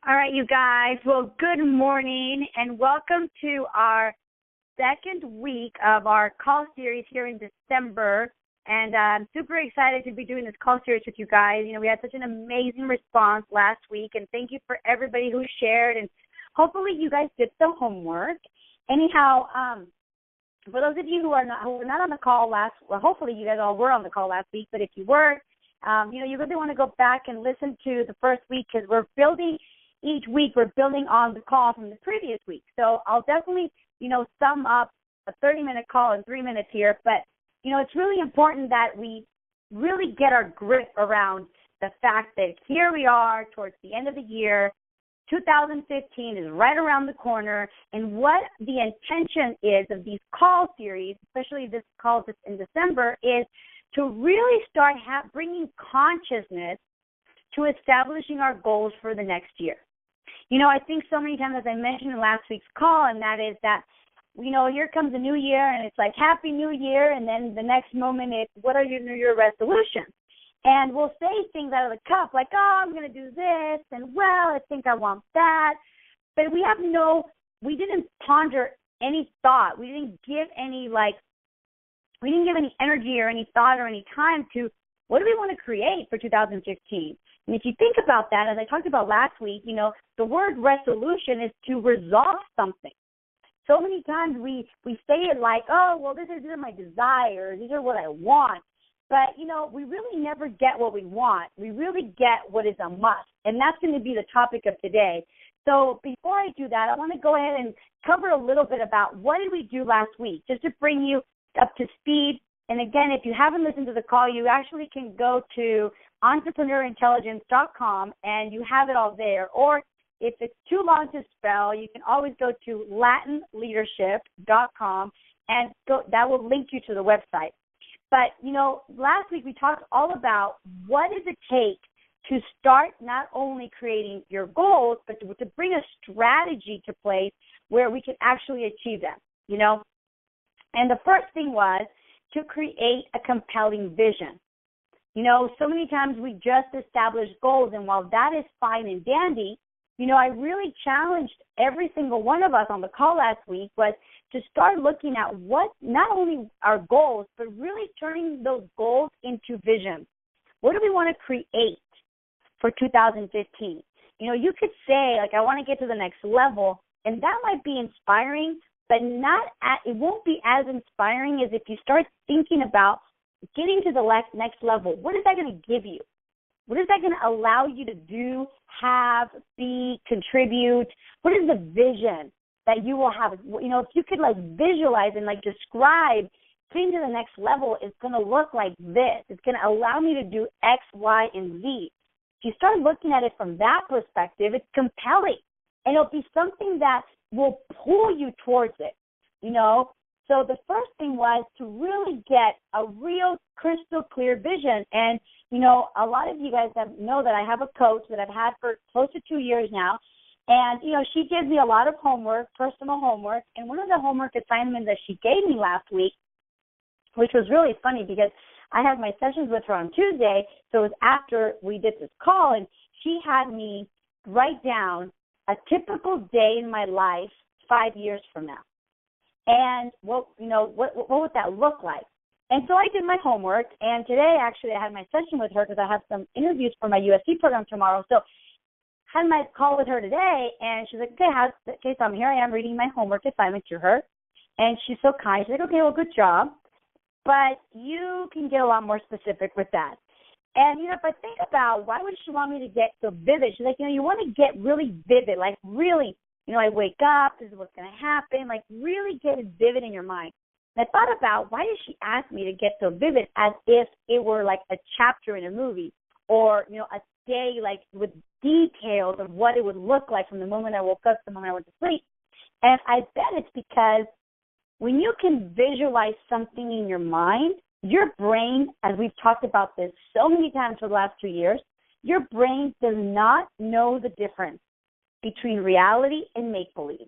All right, you guys. Well, good morning and welcome to our second week of our call series here in December. And I'm super excited to be doing this call series with you guys. We had such an amazing response last week, and thank you for everybody who shared. And hopefully you guys did some homework. Anyhow, for those of you who were not on the call hopefully you guys all were on the call last week. But if you were, you really want to go back and listen to the first week because each week we're building on the call from the previous week. So I'll definitely, sum up a 30-minute call in 3 minutes here. But, it's really important that we really get our grip around the fact that here we are towards the end of the year. 2015 is right around the corner. And what the intention is of these call series, especially this call in December, is to really start bringing consciousness to establishing our goals for the next year. I think so many times, as I mentioned in last week's call, and that is that, here comes the new year, and it's like, Happy New Year, and then the next moment it's, what are your New Year resolutions? And we'll say things out of the cup, like, oh, I'm going to do this, and, well, I think I want that. But we didn't ponder any thought. We didn't give any energy or any thought or any time to what do we want to create for 2015? And if you think about that, as I talked about last week, the word resolution is to resolve something. So many times we say it like, oh, well, these are my desires. These are what I want. But, we really never get what we want. We really get what is a must. And that's going to be the topic of today. So before I do that, I want to go ahead and cover a little bit about what did we do last week, just to bring you up to speed. And again, if you haven't listened to the call, you actually can go to entrepreneurintelligence.com and you have it all there. Or if it's too long to spell, you can always go to latinleadership.com and that will link you to the website. But, last week we talked all about what does it take to start not only creating your goals, but to bring a strategy to place where we can actually achieve them, And the first thing was to create a compelling vision. So many times we just establish goals, and while that is fine and dandy, I really challenged every single one of us on the call last week was to start looking at what not only our goals, but really turning those goals into vision. What do we want to create for 2015? You could say, I want to get to the next level, and that might be inspiring, but it won't be as inspiring as if you start thinking about getting to the next level. What is that going to give you? What is that going to allow you to do, have, be, contribute? What is the vision that you will have? If you could visualize and describe getting to the next level, it's going to look like this. It's going to allow me to do X, Y, and Z. If you start looking at it from that perspective, it's compelling. And it'll be something that will pull you towards it, So the first thing was to really get a real crystal clear vision. And, a lot of you guys know that I have a coach that I've had for close to 2 years now. And, she gives me a lot of homework, personal homework. And one of the homework assignments that she gave me last week, which was really funny because I had my sessions with her on Tuesday. So it was after we did this call. And she had me write down a typical day in my life 5 years from now. And what would that look like? And so I did my homework, and today actually I had my session with her because I have some interviews for my USC program tomorrow. So I had my call with her today, and she's like, okay, so here I am reading my homework assignment to her. And she's so kind. She's like, okay, well, good job. But you can get a lot more specific with that. And, if I think about why would she want me to get so vivid, she's like, you want to get really vivid, really, I wake up, this is what's going to happen, really get it vivid in your mind. And I thought about why did she ask me to get so vivid as if it were like a chapter in a movie or, a day with details of what it would look like from the moment I woke up to the moment I went to sleep. And I bet it's because when you can visualize something in your mind, your brain, as we've talked about this so many times for the last 2 years, your brain does not know the difference between reality and make-believe.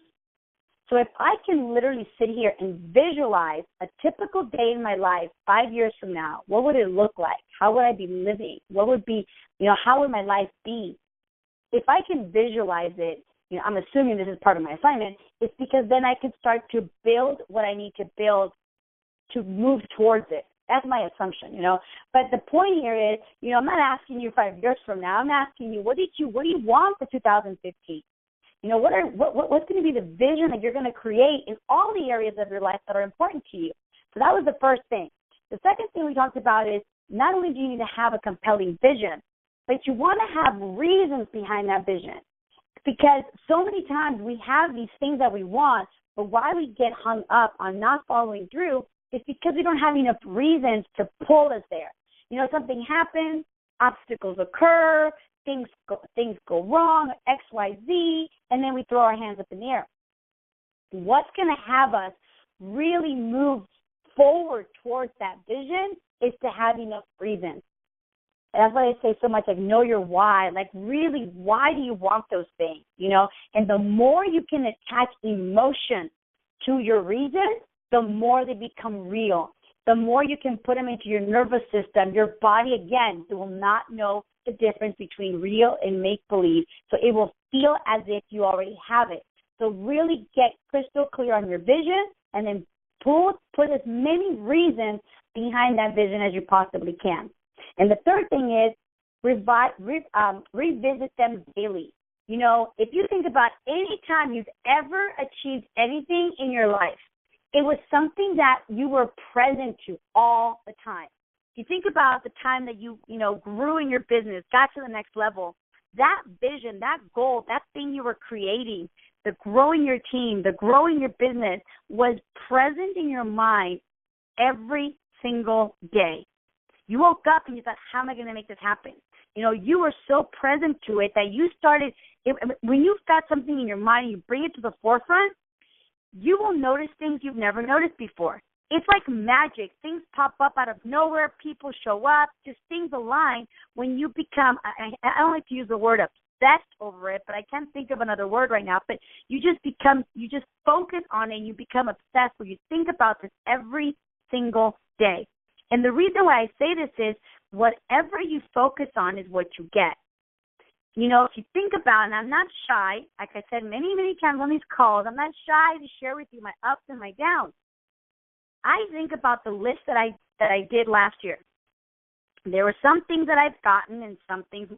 So if I can literally sit here and visualize a typical day in my life 5 years from now, what would it look like? How would I be living? What would be, how would my life be? if I can visualize it, I'm assuming this is part of my assignment, it's because then I can start to build what I need to build to move towards it. That's my assumption, But the point here is, I'm not asking you 5 years from now. I'm asking you, what do you want for 2015? What's going to be the vision that you're going to create in all the areas of your life that are important to you? So that was the first thing. The second thing we talked about is not only do you need to have a compelling vision, but you want to have reasons behind that vision. Because so many times we have these things that we want, but why we get hung up on not following through is because we don't have enough reasons to pull us there. Something happens, obstacles occur, things go wrong, X, Y, Z, and then we throw our hands up in the air. What's going to have us really move forward towards that vision is to have enough reasons. That's why I say so much, like, know your why. Like, really, why do you want those things, And the more you can attach emotion to your reason, the more they become real. The more you can put them into your nervous system, your body, again, will not know the difference between real and make-believe. So it will feel as if you already have it. So really get crystal clear on your vision and then put as many reasons behind that vision as you possibly can. And the third thing is revisit them daily. If you think about any time you've ever achieved anything in your life, it was something that you were present to all the time. If you think about the time that you grew in your business, got to the next level, that vision, that goal, that thing you were creating, the growing your team, the growing your business was present in your mind every single day. You woke up and you thought, how am I going to make this happen? You were so present to it that you started, when you've got something in your mind and you bring it to the forefront, you will notice things you've never noticed before. It's like magic. Things pop up out of nowhere. People show up. Just things align when you become, I don't like to use the word obsessed over it, but I can't think of another word right now. But you just focus on it and you become obsessed where you think about this every single day. And the reason why I say this is whatever you focus on is what you get. If you think about it, and I'm not shy, like I said many, many times on these calls, I'm not shy to share with you my ups and my downs. I think about the list that I did last year. There were some things that I've gotten and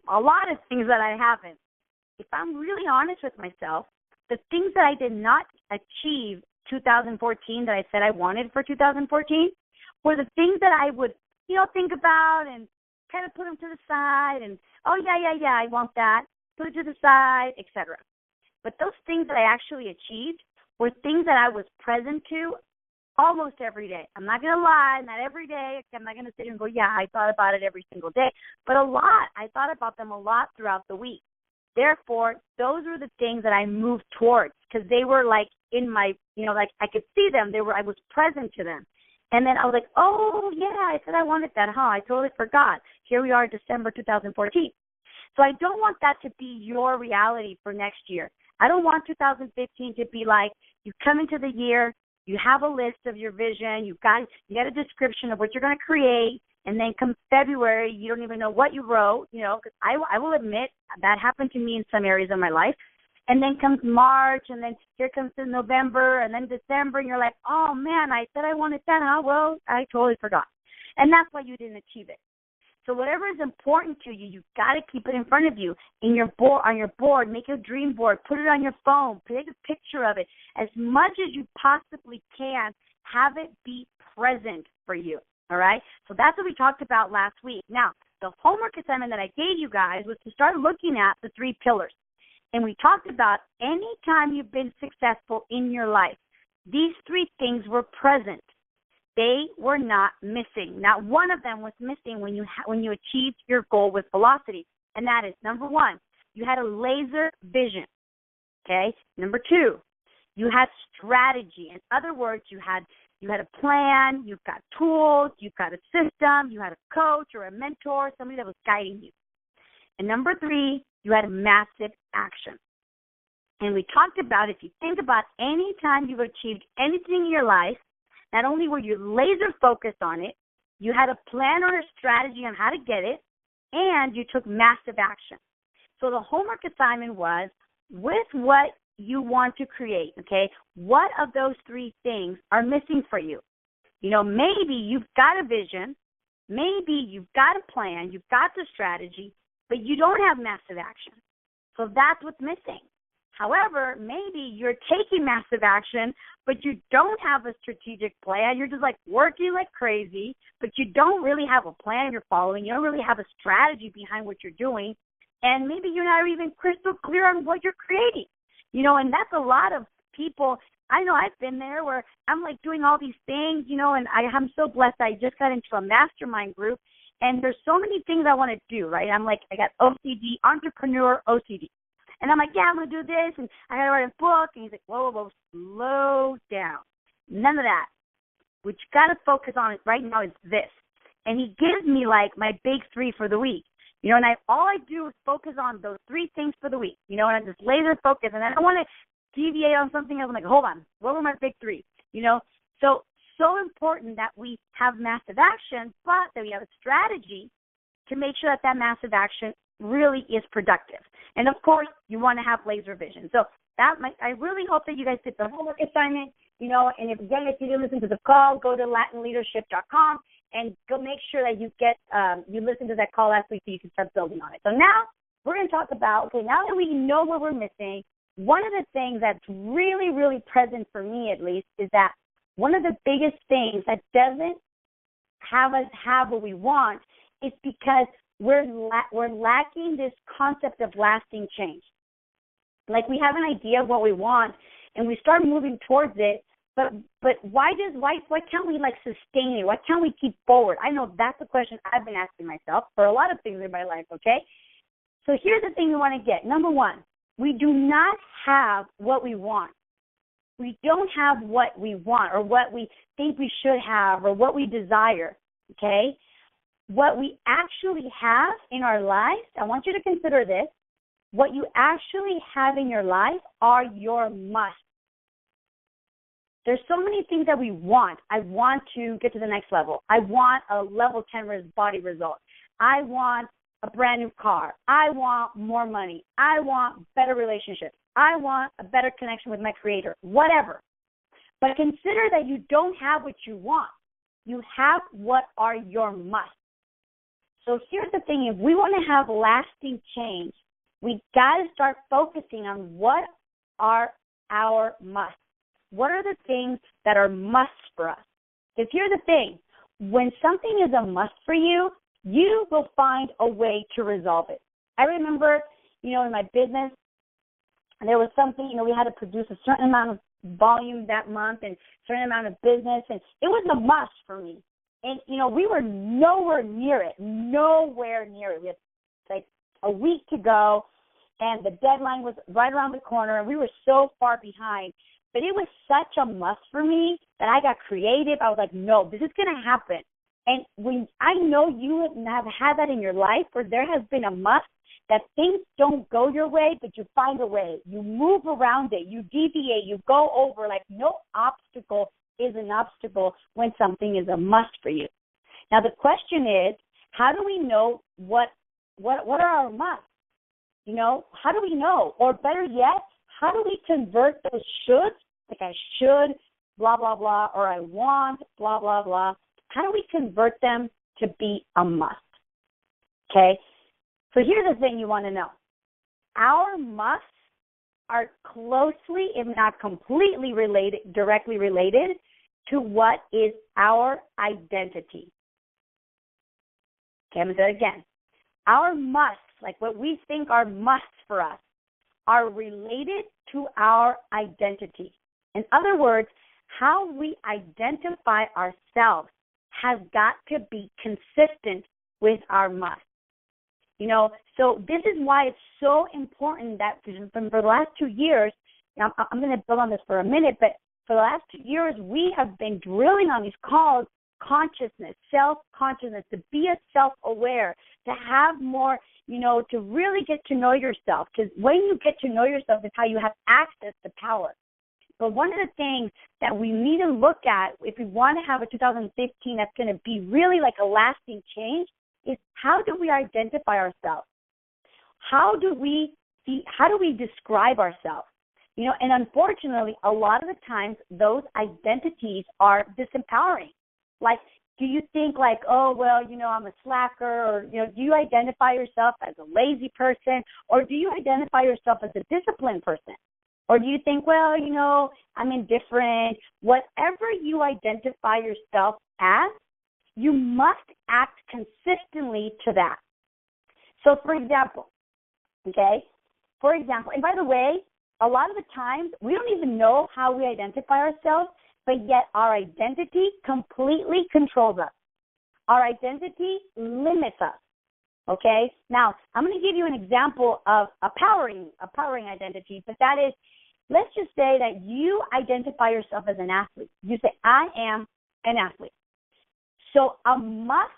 a lot of things that I haven't. If I'm really honest with myself, the things that I did not achieve 2014 that I said I wanted for 2014 were the things that I would, think about and kind of put them to the side and, oh, yeah, I want that, put it to the side, etc. But those things that I actually achieved were things that I was present to almost every day. I'm not going to lie, not every day. I'm not going to sit and go, yeah, I thought about it every single day. But a lot. I thought about them a lot throughout the week. Therefore, those were the things that I moved towards because they were like in my, like I could see them. I was present to them. And then I was like, oh, yeah, I said I wanted that, I totally forgot. Here we are, December 2014. So I don't want that to be your reality for next year. I don't want 2015 to be like you come into the year, you have a list of your vision, you got a description of what you're going to create, and then come February, you don't even know what you wrote, because I will admit that happened to me in some areas of my life. And then comes March, and then here comes the November, and then December, and you're like, oh, man, I said I wanted that. Well, I totally forgot. And that's why you didn't achieve it. So whatever is important to you, you've got to keep it in front of you. On your board, make a dream board. Put it on your phone. Take a picture of it. As much as you possibly can, have it be present for you, all right? So that's what we talked about last week. Now, the homework assignment that I gave you guys was to start looking at the 3 pillars. And we talked about any time you've been successful in your life, these 3 things were present. They were not missing. Not one of them was missing when you achieved your goal with velocity. And that is, number 1, you had a laser vision. Okay? Number 2, you had strategy. In other words, you had a plan, you've got tools, you've got a system, you had a coach or a mentor, somebody that was guiding you. And number 3, you had a massive action. And we talked about, if you think about any time you've achieved anything in your life, not only were you laser focused on it, you had a plan or a strategy on how to get it, and you took massive action. So the homework assignment was, with what you want to create, okay, what of those three things are missing for you? You know, maybe you've got a vision, maybe you've got a plan, you've got the strategy, but you don't have massive action. So that's what's missing. However, maybe you're taking massive action, but you don't have a strategic plan. You're just like working like crazy, but you don't really have a plan you're following. You don't really have a strategy behind what you're doing. And maybe you're not even crystal clear on what you're creating. You know, and that's a lot of people. I know I've been there where I'm like doing all these things, you know, and I'm so blessed. I just got into a mastermind group, and there's so many things I want to do, right? I'm like, I got OCD, entrepreneur OCD. And I'm like, yeah, I'm going to do this, and I got to write a book. And he's like, whoa, slow down. None of that. What you got to focus on right now is this. And he gives me like my big three for the week. You know, and all I do is focus on those three things for the week. You know, and I just laser focus. And I don't want to deviate on something else. I'm like, hold on, what were my big three? You know, so important that we have massive action, but that we have a strategy to make sure that that massive action really is productive. And of course, you want to have laser vision. So I really hope that you guys did the homework assignment, you know, and if you didn't listen to the call, go to latinleadership.com and go make sure that you get, you listened to that call last week so you can start building on it. So now we're going to talk about, okay, now that we know what we're missing, one of the things that's really, really present for me at least is that one of the biggest things that doesn't have us have what we want is because we're lacking this concept of lasting change. Like we have an idea of what we want and we start moving towards it, but why can't we like sustain it? Why can't we keep forward? I know that's a question I've been asking myself for a lot of things in my life, okay? So here's the thing you want to get. Number one, we do not have what we want. We don't have what we want or what we think we should have or what we desire, okay? What we actually have in our lives, I want you to consider this, what you actually have in your life are your musts. There's so many things that we want. I want to get to the next level. I want a level 10 body result. I want a brand new car. I want more money. I want better relationships. I want a better connection with my creator, whatever. But consider that you don't have what you want. You have what are your musts. So here's the thing. If we want to have lasting change, we got to start focusing on what are our musts. What are the things that are musts for us? Because here's the thing. When something is a must for you, you will find a way to resolve it. I remember, you know, in my business, there was something, you know, we had to produce a certain amount of volume that month and a certain amount of business, and it was a must for me. And, you know, we were nowhere near it. We had like a week to go, and the deadline was right around the corner, and we were so far behind. But it was such a must for me that I got creative. I was like, no, this is going to happen. And when I know you have had that in your life where there has been a must, that things don't go your way, but you find a way. You move around it. You deviate. You go over. Like no obstacle is an obstacle when something is a must for you. Now the question is, how do we know what are our musts? You know, how do we know? Or better yet, how do we convert those shoulds, like I should, blah, blah, blah, or I want, blah, blah, blah. How do we convert them to be a must? Okay? So here's the thing you want to know. Our musts are closely, if not completely related, directly related to what is our identity. Okay, I'm going to do it again. Our musts, like what we think are musts for us, are related to our identity. In other words, how we identify ourselves has got to be consistent with our musts. You know, so this is why it's so important that for the last 2 years, I'm going to build on this for a minute, but for the last 2 years, we have been drilling on these calls consciousness, self-consciousness, to be a self-aware, to have more, you know, to really get to know yourself. Because when you get to know yourself is how you have access to power. But one of the things that we need to look at if we want to have a 2015 that's going to be really like a lasting change is how do we identify ourselves? how do we describe ourselves? And unfortunately, a lot of the times those identities are disempowering. Like, do you think like, oh, well, I'm a slacker, or, do you identify yourself as a lazy person, or do you identify yourself as a disciplined person? Or do you think, well, I'm indifferent? Whatever you identify yourself as, you must act consistently to that. So, for example, and by the way, a lot of the times we don't even know how we identify ourselves, but yet our identity completely controls us. Our identity limits us. Okay? Now, I'm going to give you an example of a powering identity, but that is, let's just say that you identify yourself as an athlete. You say, I am an athlete. So a must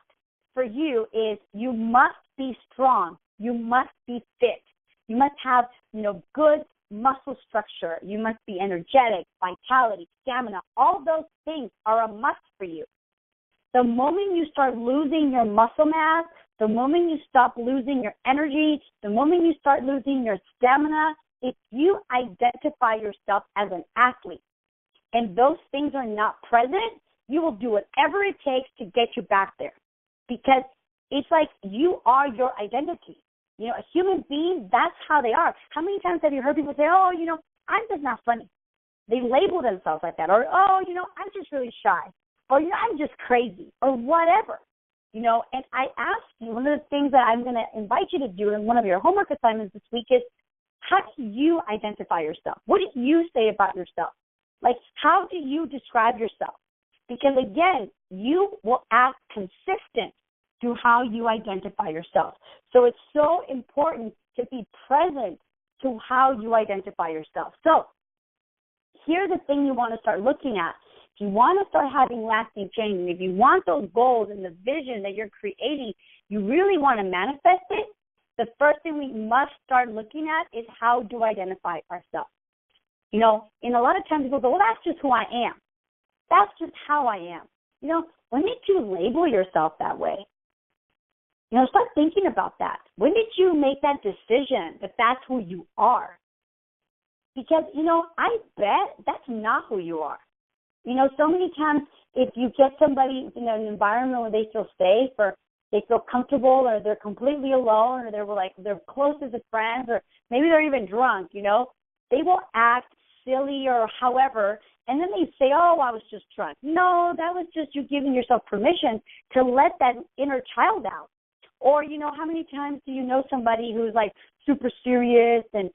for you is you must be strong. You must be fit. You must have, good muscle structure. You must be energetic, vitality, stamina. All those things are a must for you. The moment you start losing your muscle mass, the moment you stop losing your energy, the moment you start losing your stamina, if you identify yourself as an athlete and those things are not present, you will do whatever it takes to get you back there, because it's like you are your identity. A human being, that's how they are. How many times have you heard people say, oh, I'm just not funny? They label themselves like that. Or, oh, I'm just really shy. Or, I'm just crazy. Or whatever. And I asked you, one of the things that I'm going to invite you to do in one of your homework assignments this week is, how do you identify yourself? What do you say about yourself? Like, how do you describe yourself? Because, again, you will act consistent to how you identify yourself. So it's so important to be present to how you identify yourself. So here's the thing you want to start looking at. If you want to start having lasting change, if you want those goals and the vision that you're creating, you really want to manifest it, the first thing we must start looking at is, how do I identify ourselves? And a lot of times people go, well, that's just who I am. That's just how I am. When did you label yourself that way? Start thinking about that. When did you make that decision that that's who you are? Because, I bet that's not who you are. So many times if you get somebody in an environment where they feel safe, or they feel comfortable, or they're completely alone, or they're closest of friends, or maybe they're even drunk, they will act silly or however, and then they say, oh, I was just drunk. No, that was just you giving yourself permission to let that inner child out. Or, how many times do you know somebody who's like super serious and,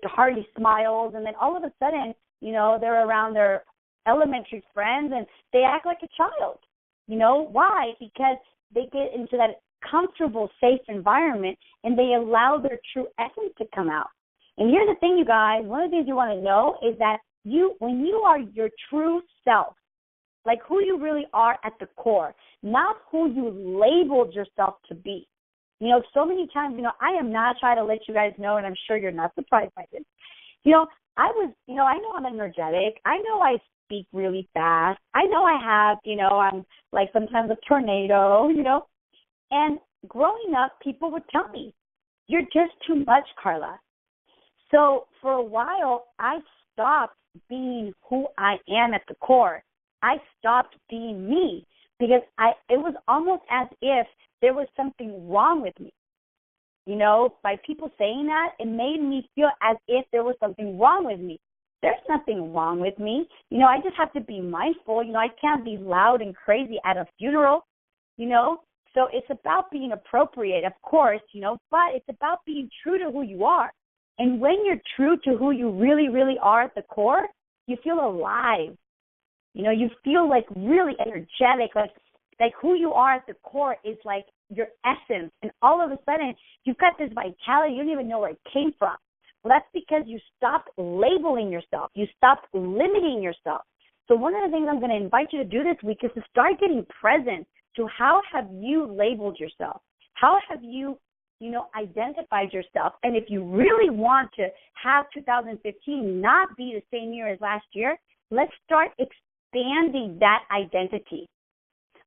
hardly smiles, and then all of a sudden, they're around their elementary friends and they act like a child. Why? Because they get into that comfortable, safe environment and they allow their true essence to come out. And here's the thing, you guys, one of the things you want to know is that when you are your true self, like who you really are at the core, not who you labeled yourself to be. So many times, I am not trying to let you guys know, and I'm sure you're not surprised by this. I know I'm energetic. I know I speak really fast. I know I have, I'm like sometimes a tornado, And growing up, people would tell me, you're just too much, Carla. So for a while, I stopped being who I am at the core. I stopped being me because it was almost as if there was something wrong with me. By people saying that, it made me feel as if there was something wrong with me. There's nothing wrong with me. I just have to be mindful. I can't be loud and crazy at a funeral, So it's about being appropriate, of course, but it's about being true to who you are. And when you're true to who you really, really are at the core, you feel alive. You feel like really energetic, like who you are at the core is like your essence. And all of a sudden, you've got this vitality. You don't even know where it came from. Well, that's because you stopped labeling yourself. You stopped limiting yourself. So one of the things I'm going to invite you to do this week is to start getting present to how have you labeled yourself? How have you, identified yourself? And if you really want to have 2015 not be the same year as last year, let's start expanding that identity.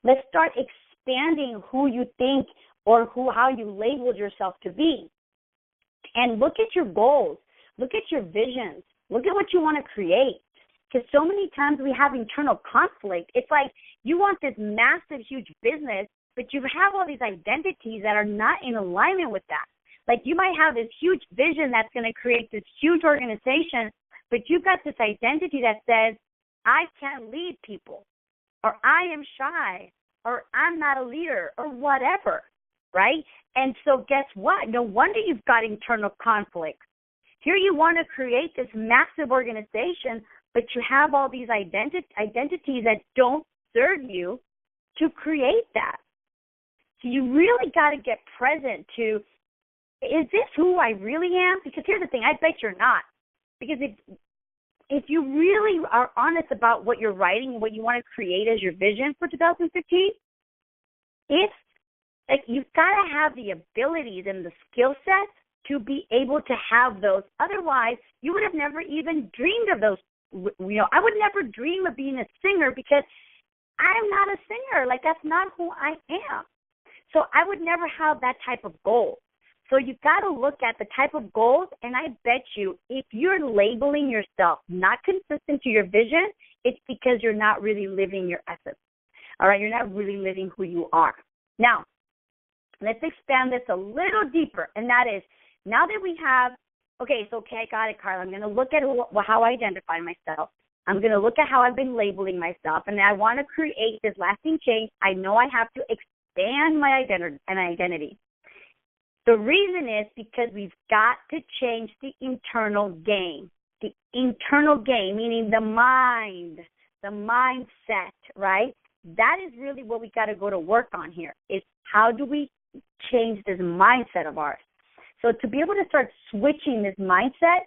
Let's start expanding who you think or how you labeled yourself to be. And look at your goals. Look at your visions. Look at what you want to create. Because so many times we have internal conflict. It's like you want this massive, huge business, but you have all these identities that are not in alignment with that. Like you might have this huge vision that's going to create this huge organization, but you've got this identity that says, I can't lead people, or I am shy, or I'm not a leader, or whatever, right? And so guess what? No wonder you've got internal conflict. Here you want to create this massive organization, but you have all these identities that don't serve you to create that. So you really got to get present to, is this who I really am? Because here's the thing, I bet you're not. Because if you really are honest about what you're writing, what you want to create as your vision for 2015, it's like you've got to have the abilities and the skill sets to be able to have those. Otherwise, you would have never even dreamed of those. You know, I would never dream of being a singer because I'm not a singer. Like, that's not who I am. So I would never have that type of goal. So you've got to look at the type of goals, and I bet you if you're labeling yourself not consistent to your vision, it's because you're not really living your essence. All right, you're not really living who you are. Now, let's expand this a little deeper, and that is, now that we have, okay, I got it, Carla. I'm going to look at how I identify myself. I'm going to look at how I've been labeling myself, and I want to create this lasting change. I know I have to expand my identity. The reason is because we've got to change the internal game. The internal game, meaning the mind, the mindset, right? That is really what we got to go to work on here, is how do we change this mindset of ours? So to be able to start switching this mindset,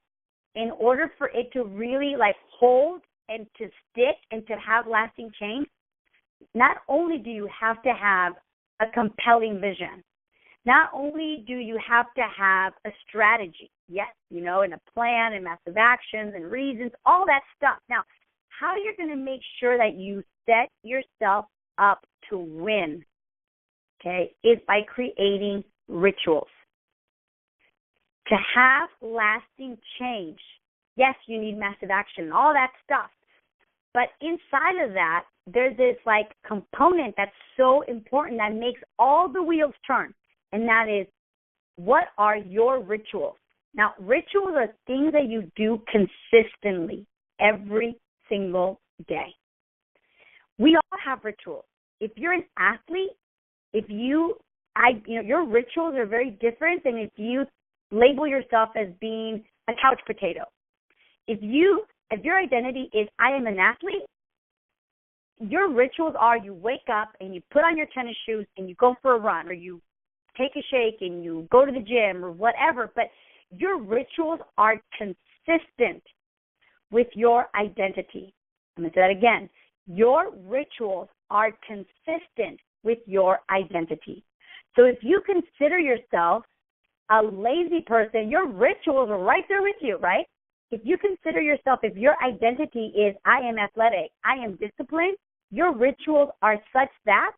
in order for it to really like hold and to stick and to have lasting change, not only do you have to have a compelling vision, not only do you have to have a strategy, yes, you know, and a plan and massive actions and reasons, all that stuff. Now, how you're going to make sure that you set yourself up to win, okay, is by creating rituals. To have lasting change, yes, you need massive action, all that stuff. But inside of that, there's this like component that's so important that makes all the wheels turn. And that is, what are your rituals? Now, rituals are things that you do consistently every single day. We all have rituals. If you're an athlete, your rituals are very different than if you label yourself as being a couch potato. If your identity is I am an athlete, your rituals are you wake up and you put on your tennis shoes and you go for a run, or you take a shake and you go to the gym or whatever, but your rituals are consistent with your identity. I'm going to say that again. Your rituals are consistent with your identity. So if you consider yourself a lazy person, your rituals are right there with you, right? If you consider yourself, if your identity is I am athletic, I am disciplined, your rituals are such that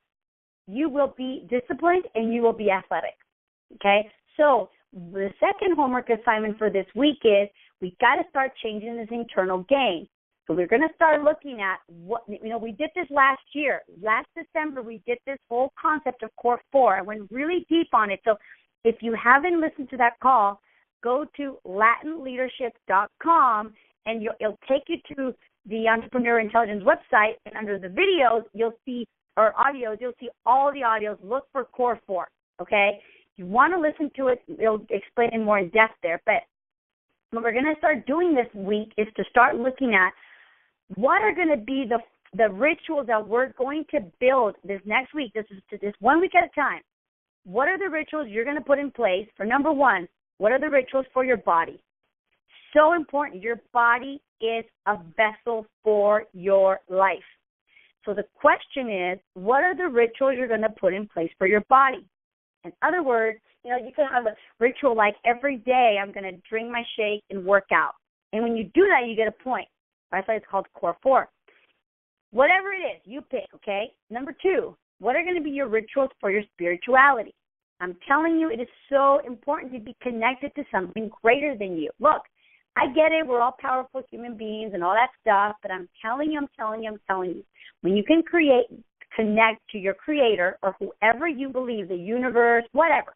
you will be disciplined and you will be athletic, okay? So the second homework assignment for this week is we got to start changing this internal game. So we're going to start looking at what, we did this last year. Last December, we did this whole concept of Core 4. I went really deep on it. So if you haven't listened to that call, go to latinleadership.com and it'll take you to the Entrepreneur Intelligence website, and under the videos, you'll see, or audios, you'll see all the audios. Look for Core 4, okay? If you want to listen to it, it'll explain it more in depth there. But what we're going to start doing this week is to start looking at what are going to be the rituals that we're going to build this next week. This is 1 week at a time. What are the rituals you're going to put in place for, number one, what are the rituals for your body? So important. Your body is a vessel for your life. So the question is, what are the rituals you're going to put in place for your body? In other words, you can have a ritual like every day I'm going to drink my shake and work out. And when you do that, you get a point. That's why it's called Core 4. Whatever it is, you pick, okay? Number two, what are going to be your rituals for your spirituality? I'm telling you, it is so important to be connected to something greater than you. Look, I get it. We're all powerful human beings and all that stuff, but I'm telling you, when you can connect to your creator or whoever you believe, the universe, whatever,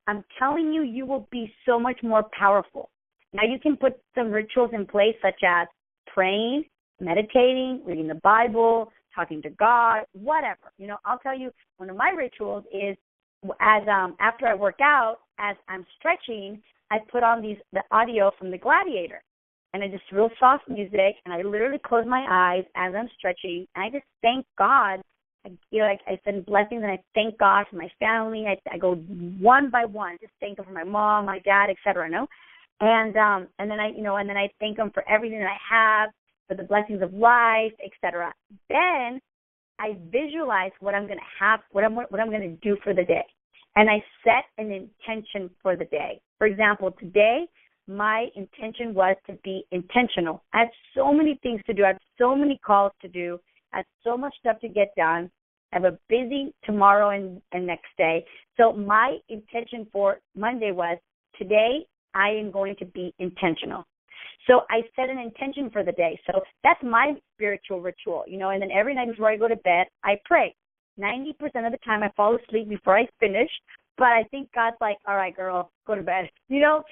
I'm telling you, you will be so much more powerful. Now, you can put some rituals in place such as praying, meditating, reading the Bible, talking to God, whatever. I'll tell you, one of my rituals is after I work out, as I'm stretching, I put on the audio from The Gladiator, and it's just real soft music, and I literally close my eyes as I'm stretching, and I just thank God. I send blessings, and I thank God for my family. I go one by one, just thank Him for my mom, my dad, etc. And then I thank Him for everything that I have, for the blessings of life, etc. Then I visualize what I'm going to have, what I'm going to do for the day, and I set an intention for the day. For example, today my intention was to be intentional. I had so many things to do. I had so many calls to do. I had so much stuff to get done. I have a busy tomorrow and next day. So my intention for Monday was, today I am going to be intentional. So I set an intention for the day. So that's my spiritual ritual, and then every night before I go to bed, I pray. 90% of the time I fall asleep before I finish, but I think God's like, all right, girl, go to bed,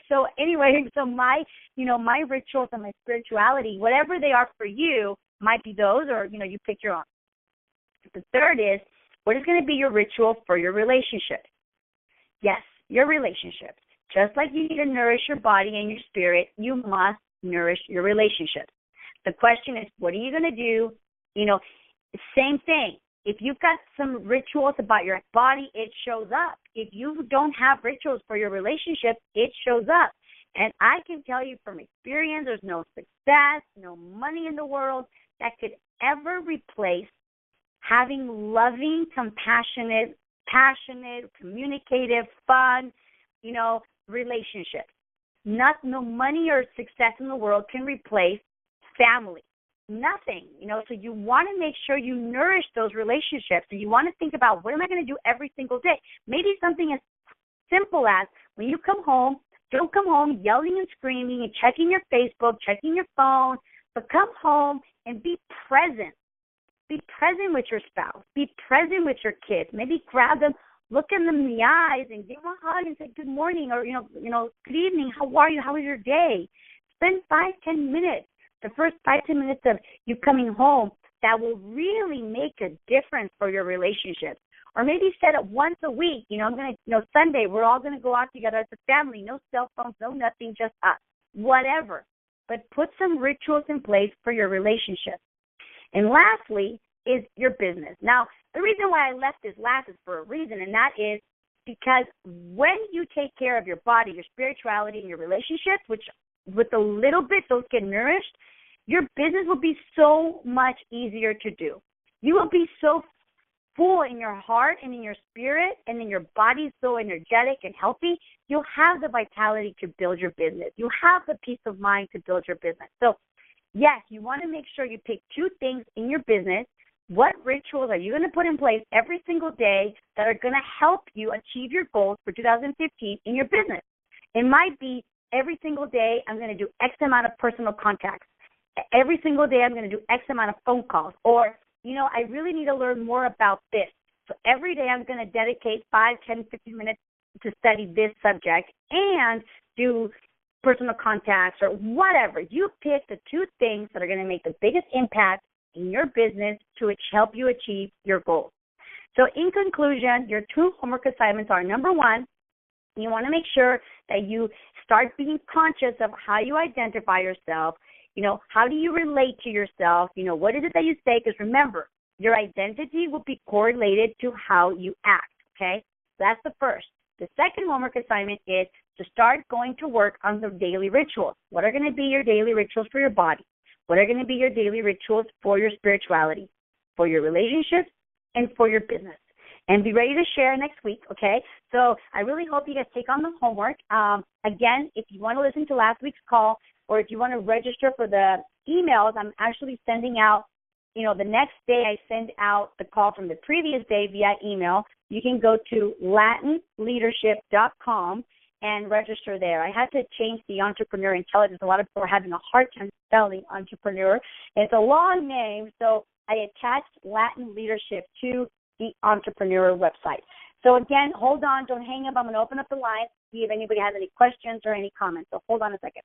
So anyway, so my rituals and my spirituality, whatever they are for you, might be those, or, you pick your own. The third is, what is going to be your ritual for your relationships? Yes, your relationships. Just like you need to nourish your body and your spirit, you must nourish your relationships. The question is, what are you going to do? Same thing. If you've got some rituals about your body, it shows up. If you don't have rituals for your relationship, it shows up. And I can tell you from experience, there's no success, no money in the world that could ever replace having loving, compassionate, passionate, communicative, fun, relationships. No money or success in the world can replace family. Nothing, so you want to make sure you nourish those relationships, and you want to think about, what am I going to do every single day? Maybe something as simple as, when you come home, don't come home yelling and screaming and checking your Facebook, checking your phone, but come home and be present. Be present with your spouse. Be present with your kids. Maybe grab them, look in them in the eyes, and give them a hug and say good morning, or good evening. How are you? How was your day? Spend 5-10 minutes. The first 5-10 minutes of you coming home, that will really make a difference for your relationships. Or maybe set it once a week. I'm going to, Sunday, we're all going to go out together as a family. No cell phones, no nothing, just us. Whatever. But put some rituals in place for your relationships. And lastly is your business. Now, the reason why I left this last is for a reason, and that is because when you take care of your body, your spirituality, and your relationships, which with a little bit those get nourished, your business will be so much easier to do. You will be so full in your heart and in your spirit, and in your body so energetic and healthy, you'll have the vitality to build your business. You have the peace of mind to build your business. So, yes, you want to make sure you pick 2 things in your business. What rituals are you going to put in place every single day that are going to help you achieve your goals for 2015 in your business? It might be every single day I'm going to do X amount of personal contacts. Every single day I'm going to do X amount of phone calls. Or, I really need to learn more about this. So every day I'm going to dedicate 5, 10, 15 minutes to study this subject and do personal contacts or whatever. You pick the 2 things that are going to make the biggest impact in your business to help you achieve your goals. So in conclusion, your 2 homework assignments are, number 1, you want to make sure that you start being conscious of how you identify yourself. How do you relate to yourself? What is it that you say? Because remember, your identity will be correlated to how you act, okay? That's the first. The second homework assignment is to start going to work on the daily rituals. What are going to be your daily rituals for your body? What are going to be your daily rituals for your spirituality, for your relationships, and for your business? And be ready to share next week, okay? So I really hope you guys take on the homework. Again, if you want to listen to last week's call, or if you want to register for the emails, I'm actually sending out, the next day I send out the call from the previous day via email. you can go to latinleadership.com and register there. I had to change the entrepreneur intelligence. A lot of people are having a hard time spelling entrepreneur. It's a long name, so I attached Latin Leadership to the entrepreneur website. So again, hold on, don't hang up. I'm going to open up the line, see if anybody has any questions or any comments. So hold on a second.